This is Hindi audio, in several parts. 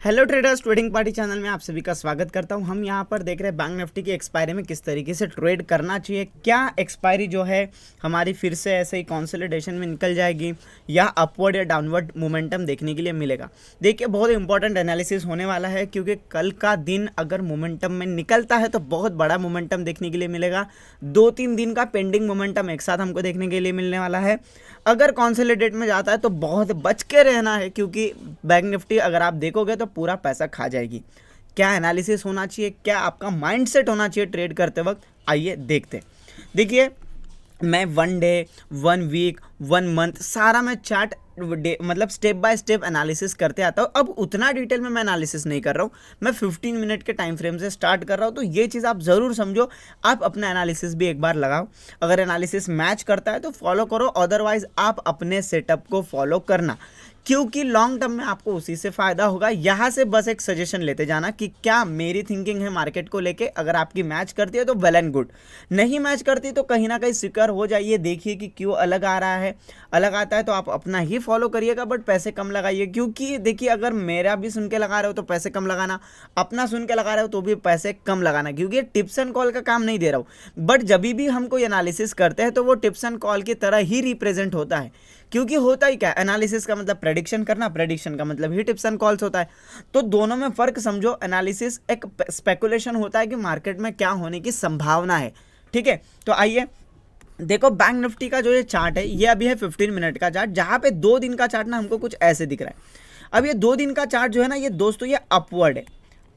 Hello traders, trading party channel में आप सभी का स्वागत करता हूं। हम यहां पर देख रहे हैं बैंक निफ्टी की एक्सपायरी में किस तरीके से ट्रेड करना चाहिए। क्या एक्सपायरी जो है हमारी फिर से ऐसे ही कंसोलिडेशन में निकल जाएगी या अपवर्ड या डाउनवर्ड मोमेंटम देखने के लिए मिलेगा। देखिए, बहुत इंपॉर्टेंट एनालिसिस होने वाला है क्योंकि कल का दिन अगर मोमेंटम में निकलता है तो बहुत बड़ा मोमेंटम देखने के लिए मिलेगा। 2-3 दिन का पेंडिंग मोमेंटम एक साथ हमको देखने के लिए मिलने वाला है। अगर कंसोलिडेट में जाता है तो बहुत बच के रहना है क्योंकि बैंक निफ्टी अगर आप देखोगे तो पूरा पैसा खा जाएगी। क्या एनालिसिस होना चाहिए, क्या आपका माइंडसेट होना चाहिए ट्रेड करते वक्त, आइए देखते। देखिए, मैं 1 डे, 1 वीक, 1 मंथ सारा मैं चार्ट मतलब स्टेप बाय स्टेप एनालिसिस करते आता हूँ। अब उतना डिटेल में मैं एनालिसिस नहीं कर रहा हूँ, मैं 15 मिनट के टाइम फ्रेम से स्टार्ट कर रहा हूँ। तो ये चीज़ आप ज़रूर समझो, आप अपना एनालिसिस भी एक बार लगाओ। अगर एनालिसिस मैच करता है तो फॉलो करो, अदरवाइज आप अपने सेटअप को फॉलो करना क्योंकि लॉन्ग टर्म में आपको उसी से फ़ायदा होगा। यहाँ से बस एक सजेशन लेते जाना कि क्या मेरी थिंकिंग है मार्केट को लेके। अगर आपकी मैच करती है तो वेल एंड गुड, नहीं मैच करती तो कहीं ना कहीं सिक्योर हो जाइए। देखिए कि क्यों अलग आ रहा है, अलग आता है तो आप अपना ही फॉलो करिएगा, बट पैसे कम लगाइए। क्योंकि देखिए, अगर मेरा भी सुन के लगा रहे हो तो पैसे कम लगाना, अपना सुन के लगा रहे हो तो भी पैसे कम लगाना, क्योंकि टिप्स एंड कॉल का काम नहीं दे रहा हूँ। बट जब भी हम कोई एनालिसिस करते हैं तो वो टिप्स एंड कॉल की तरह ही रिप्रेजेंट होता है। क्योंकि होता ही क्या, एनालिसिस का मतलब प्रेडिक्शन करना, प्रेडिक्शन का मतलब ही टिप्स एंड कॉल्स होता है। तो दोनों में फ़र्क समझो। एनालिसिस एक स्पेकुलेशन होता है कि मार्केट में क्या होने की संभावना है, ठीक है। तो आइए देखो, बैंक निफ्टी का जो ये चार्ट है ये अभी है 15 मिनट का चार्ट, जहाँ पे 2 दिन का चार्ट ना हमको कुछ ऐसे दिख रहा है। अब ये 2 दिन का चार्ट जो है ना, ये दोस्तों ये अपवर्ड है।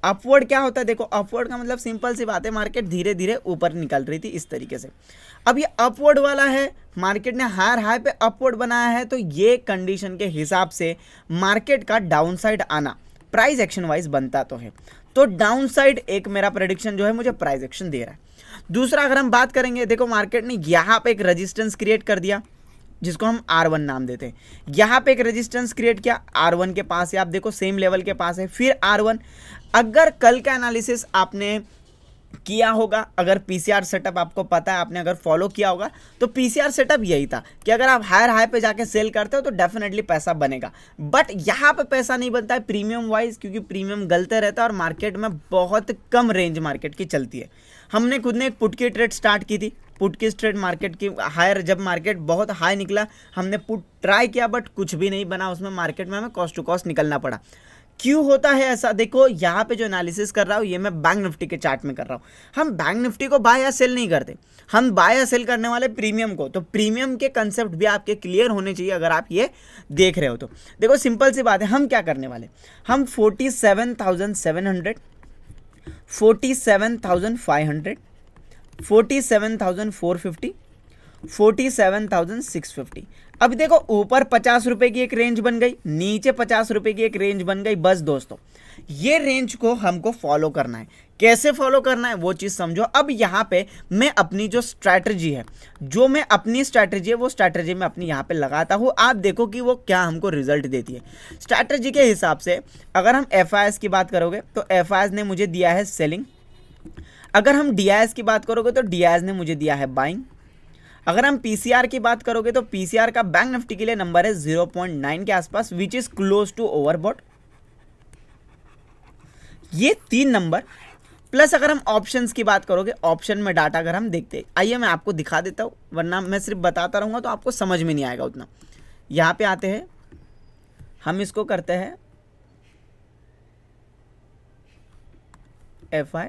अपवर्ड क्या होता है, देखो अपवर्ड का मतलब सिंपल सी बात है, मार्केट धीरे धीरे ऊपर निकल रही थी इस तरीके से। अब ये अपवर्ड वाला है, मार्केट ने हायर हाई पे अपवर्ड बनाया है, तो ये कंडीशन के हिसाब से मार्केट का डाउन साइड आना प्राइस एक्शन वाइज बनता तो है। तो डाउन साइड एक मेरा प्रेडिक्शन जो है मुझे प्राइस एक्शन दे रहा है। दूसरा अगर हम बात करेंगे, देखो मार्केट ने यहाँ पे एक रेजिस्टेंस क्रिएट कर दिया जिसको हम R1 नाम देते हैं। यहाँ पे एक रेजिस्टेंस क्रिएट किया R1 के पास है, आप देखो सेम लेवल के पास है, फिर R1। अगर कल का एनालिसिस आपने किया होगा, अगर पीसीआर सेटअप आपको पता है, आपने अगर फॉलो किया होगा, तो पीसीआर सेटअप यही था कि अगर आप हायर हाई पे जाके सेल करते हो तो डेफिनेटली पैसा बनेगा। बट यहाँ पे पैसा नहीं बनता है प्रीमियम वाइज, क्योंकि प्रीमियम गलते रहता है और मार्केट में बहुत कम रेंज मार्केट की चलती है। हमने खुद ने एक पुट की ट्रेड स्टार्ट की थी, पुट की ट्रेड मार्केट की हायर, जब मार्केट बहुत हाई निकला हमने पुट ट्राई किया बट कुछ भी नहीं बना उसमें, मार्केट में हमें कॉस्ट टू कॉस्ट निकलना पड़ा। क्यों होता है ऐसा, देखो यहाँ पे जो एनालिसिस कर रहा हूँ ये मैं बैंक निफ्टी के चार्ट में कर रहा हूँ। हम बैंक निफ्टी को बाय या सेल नहीं करते, हम बाय या सेल करने वाले प्रीमियम को। तो प्रीमियम के कंसेप्ट भी आपके क्लियर होने चाहिए अगर आप ये देख रहे हो तो। देखो सिंपल सी बात है, हम क्या करने वाले, हम 47,700, 47,500, 47,450, 47,650। अब देखो ऊपर 50 रुपए की एक रेंज बन गई, नीचे 50 रुपए की एक रेंज बन गई। बस दोस्तों, ये रेंज को हमको फॉलो करना है। कैसे फॉलो करना है वो चीज समझो। अब यहाँ पे मैं अपनी जो स्ट्रैटेजी है, वो स्ट्रैटेजी मैं अपनी यहाँ पे लगाता हूँ। आप देखो कि वो क्या हमको रिजल्ट देती है। स्ट्रैटेजी के हिसाब से अगर हम FIS की बात करोगे तो FIS ने मुझे दिया है सेलिंग। अगर हम DIS की बात करोगे तो DIS ने मुझे दिया है बाइंग। अगर हम पीसीआर की बात करोगे तो पीसीआर का बैंक निफ्टी के लिए नंबर है 0.9 के आसपास, which is close to overbought. ये 3 नंबर प्लस अगर हम ऑप्शंस की बात करोगे, ऑप्शन में डाटा अगर हम देखते हैं, आइए मैं आपको दिखा देता हूं, वरना मैं सिर्फ बताता रहूंगा तो आपको समझ में नहीं आएगा उतना। यहां पे आते हैं, हम इसको करते हैं FI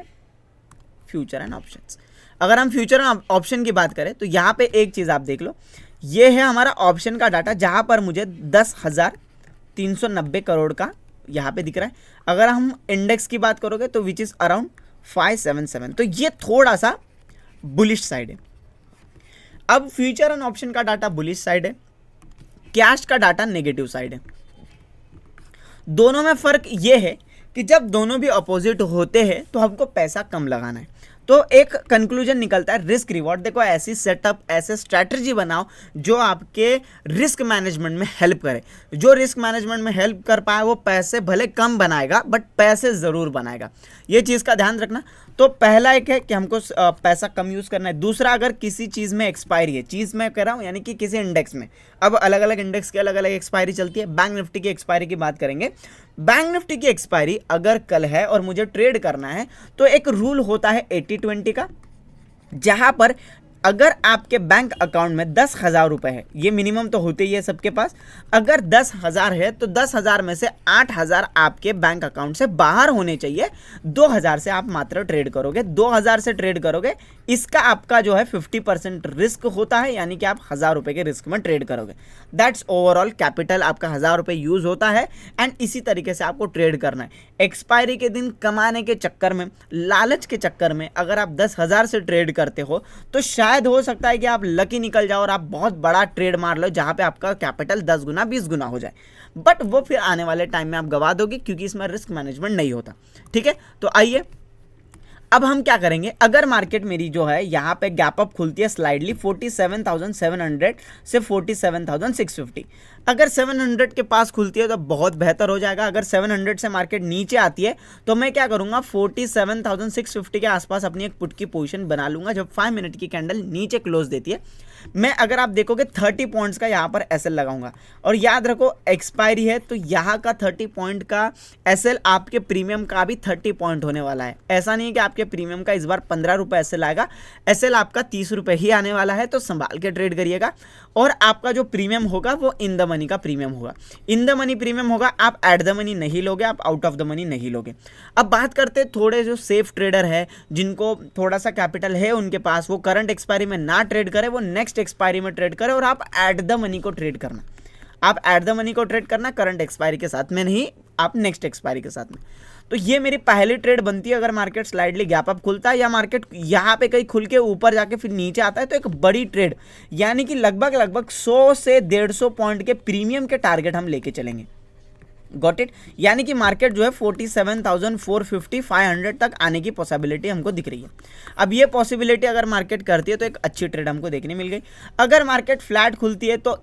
फ्यूचर एंड ऑप्शंस। अगर हम फ्यूचर एंड ऑप्शन की बात करें तो यहाँ पे एक चीज़ आप देख लो, ये है हमारा ऑप्शन का डाटा जहाँ पर मुझे 10,390 करोड़ का यहाँ पे दिख रहा है। अगर हम इंडेक्स की बात करोगे तो विच इज़ अराउंड 577, तो ये थोड़ा सा बुलिश साइड है। अब फ्यूचर एंड ऑप्शन का डाटा बुलिश साइड है, कैश का डाटा नेगेटिव साइड है। दोनों में फ़र्क ये है कि जब दोनों भी अपोजिट होते हैं तो हमको पैसा कम लगाना है। तो एक कंक्लूजन निकलता है रिस्क रिवॉर्ड। देखो ऐसी सेटअप, ऐसे स्ट्रैटेजी बनाओ जो आपके रिस्क मैनेजमेंट में हेल्प करे। जो रिस्क मैनेजमेंट में हेल्प कर पाए वो पैसे भले कम बनाएगा बट पैसे ज़रूर बनाएगा, ये चीज़ का ध्यान रखना। तो पहला एक है कि हमको पैसा कम यूज़ करना है। दूसरा, अगर किसी चीज़ में एक्सपायरी है, चीज़ मैं कह रहा हूँ यानी कि किसी इंडेक्स में अब अलग अलग इंडेक्स की अलग अलग एक्सपायरी चलती है। बैंक निफ्टी की एक्सपायरी की बात करेंगे। बैंक निफ्टी की एक्सपायरी अगर कल है और मुझे ट्रेड करना है तो एक रूल होता है 80-20 का, जहां पर अगर आपके बैंक अकाउंट में 10,000 रुपए है, ये मिनिमम तो होते ही है सबके पास, अगर 10,000 है तो 10,000 में से 8,000 आपके बैंक अकाउंट से बाहर होने चाहिए। 2,000 से आप मात्र ट्रेड करोगे, 2,000 से ट्रेड करोगे, इसका आपका जो है 50% रिस्क होता है, यानी कि आप 1,000 रुपए के रिस्क में ट्रेड करोगे। दैट्स ओवरऑल कैपिटल आपका 1,000 रुपए यूज होता है एंड इसी तरीके से आपको ट्रेड करना है। एक्सपायरी के दिन कमाने के चक्कर में, लालच के चक्कर में अगर आप 10,000 से ट्रेड करते हो तो शायद हो सकता है कि आप लकी निकल जाओ और आप बहुत बड़ा ट्रेड मार लो जहां पे आपका कैपिटल 10 गुना 20 गुना हो जाए, बट वो फिर आने वाले टाइम में आप गवा दोगे क्योंकि इसमें रिस्क मैनेजमेंट नहीं होता। ठीक है, तो आइए अब हम क्या करेंगे। अगर मार्केट मेरी जो है यहाँ पे गैप अप खुलती है स्लाइडली 47,700 से 47,650, अगर 700 के पास खुलती है तो बहुत बेहतर हो जाएगा। अगर 700 से मार्केट नीचे आती है तो मैं क्या करूंगा, 47,650 के आसपास अपनी एक पुट की पोजीशन बना लूंगा जब 5 मिनट की कैंडल नीचे क्लोज देती है। मैं अगर आप देखोगे 30 पॉइंट्स का यहाँ पर एसएल लगाऊंगा, और याद रखो एक्सपायरी है तो यहाँ का 30 पॉइंट का एसएल आपके प्रीमियम का भी 30 पॉइंट होने वाला है। ऐसा नहीं है कि आपके प्रीमियम का इस बार 15 रुपए एसएल आएगा, एसएल आपका 30 रुपए ही आने वाला है, तो संभाल के ट्रेड करिएगा। और आपका जो प्रीमियम होगा वो इन द मनी का प्रीमियम होगा, इन द मनी प्रीमियम होगा, आप एट द मनी नहीं लोगे, आप आउट ऑफ द मनी नहीं लोगे। अब बात करते हैं थोड़े जो सेफ ट्रेडर है, जिनको थोड़ा सा कैपिटल है उनके पास, वो करंट एक्सपायरी में ना ट्रेड करे, वो नेक्स्ट एक्सपायरी में ट्रेड करे और आप एट द मनी को ट्रेड करना, आप एट द मनी को ट्रेड करना, करंट एक्सपायरी के साथ में नहीं, आप नेक्स्ट एक्सपायरी के साथ में। तो ये मेरी पहली ट्रेड बनती है अगर मार्केट स्लाइडली गैप अप खुलता है या मार्केट यहाँ पे कहीं खुल के ऊपर जाके फिर नीचे आता है, तो एक बड़ी ट्रेड यानी कि लगभग 100 से 150 पॉइंट के प्रीमियम के टारगेट हम लेके चलेंगे। गॉट इट, यानी कि मार्केट जो है 47,450 500 तक आने की पॉसिबिलिटी हमको दिख रही है। अब ये पॉसिबिलिटी अगर मार्केट करती है तो एक अच्छी ट्रेड हमको देखने मिल गई। अगर मार्केट फ्लैट खुलती है तो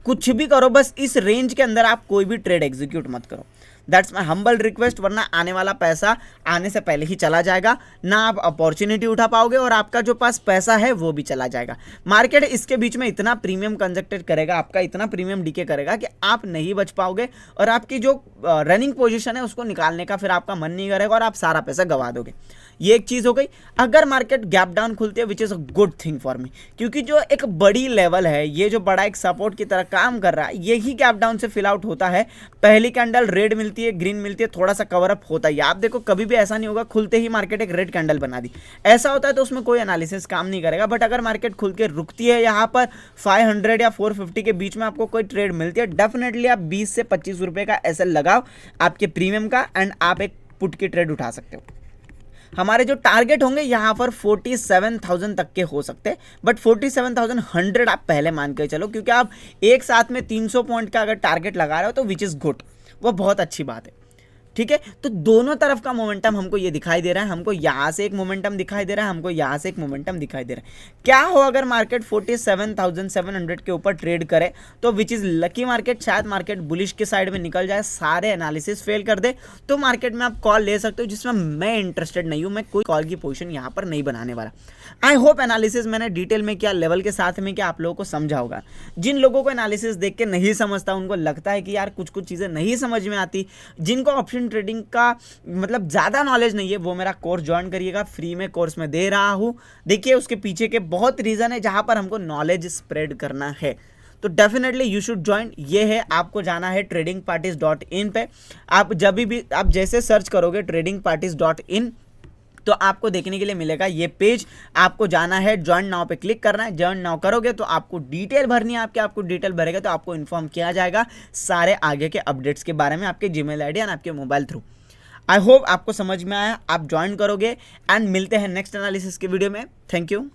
कुछ भी करो, बस इस रेंज के अंदर आप कोई भी ट्रेड एग्जीक्यूट मत करो। दैट्स माई हम्बल रिक्वेस्ट, वरना आने वाला पैसा आने से पहले ही चला जाएगा, ना आप अपॉर्चुनिटी उठा पाओगे और आपका जो पास पैसा है वो भी चला जाएगा। मार्केट इसके बीच में इतना प्रीमियम कंजक्टेड करेगा, आपका इतना प्रीमियम डीके करेगा कि आप नहीं बच पाओगे और आपकी जो रनिंग पोजीशन है उसको निकालने का फिर आपका मन नहीं करेगा और आप सारा पैसा गवा दोगे। ये एक चीज़ हो गई। अगर मार्केट गैप डाउन खुलती है, which is a good thing for me, क्योंकि जो एक बड़ी लेवल है, ये जो बड़ा एक सपोर्ट की तरह काम कर रहा है, यही गैप डाउन से फिल आउट होता है। पहली कैंडल रेड मिलती है, ग्रीन मिलती है, थोड़ा सा कवर अप होता है। आप देखो कभी भी ऐसा नहीं होगा खुलते ही मार्केट एक रेड कैंडल बना दी, ऐसा होता है तो उसमें कोई एनालिसिस काम नहीं करेगा। बट अगर मार्केट खुल के रुकती है यहाँ पर 500 या 450 के बीच में आपको कोई ट्रेड मिलती है, डेफिनेटली आप 20 से 25 रुपए का एसएल लगाओ आपके प्रीमियम का एंड आप एक पुट की ट्रेड उठा सकते हो। हमारे जो टारगेट होंगे यहाँ पर 47,000 तक के हो सकते हैं, बट 47,100 आप पहले मान के चलो, क्योंकि आप एक साथ में 300 पॉइंट का अगर टारगेट लगा रहे हो तो विच इज़ गुड, वो बहुत अच्छी बात है। ठीक है, तो दोनों तरफ का मोमेंटम हमको ये दिखाई दे रहा है, हमको यहाँ से एक मोमेंटम दिखाई दे रहा है, हमको यहाँ से एक मोमेंटम दिखाई दे रहा है। क्या हो अगर मार्केट 47,700 के ऊपर ट्रेड करे तो विच इज़ लकी मार्केट, शायद मार्केट बुलिश के साइड में निकल जाए, सारे एनालिसिस फेल कर दे, तो मार्केट में आप कॉल ले सकते हो, जिसमें मैं इंटरेस्टेड नहीं हूँ, मैं कोई कॉल की पोजीशन यहाँ पर नहीं बनाने वाला। आई होप एनालिसिस मैंने डिटेल में क्या, लेवल के साथ में क्या आप लोगों को समझा होगा। जिन लोगों को एनालिसिस देख के नहीं समझता, उनको लगता है कि यार कुछ कुछ चीज़ें नहीं समझ में आती, जिनको ऑप्शन ट्रेडिंग का मतलब ज़्यादा नॉलेज नहीं है, वो मेरा कोर्स ज्वाइन करिएगा, फ्री में कोर्स में दे रहा हूँ। देखिए उसके पीछे के बहुत रीज़न है जहाँ पर हमको नॉलेज स्प्रेड करना है, तो डेफिनेटली यू शुड ज्वाइन। ये है, आपको जाना है tradingparties.in पे। आप जब भी आप जैसे सर्च करोगे tradingparties.in तो आपको देखने के लिए मिलेगा ये पेज, आपको जाना है, ज्वाइन नाउ पे क्लिक करना है। ज्वाइन नाउ करोगे तो आपको डिटेल भरनी है, आपको डिटेल भरेगा तो आपको इन्फॉर्म किया जाएगा सारे आगे के अपडेट्स के बारे में, आपके जीमेल आईडी और आपके मोबाइल थ्रू। आई होप आपको समझ में आया, आप ज्वाइन करोगे एंड मिलते हैं नेक्स्ट एनालिसिस के वीडियो में। Thank you.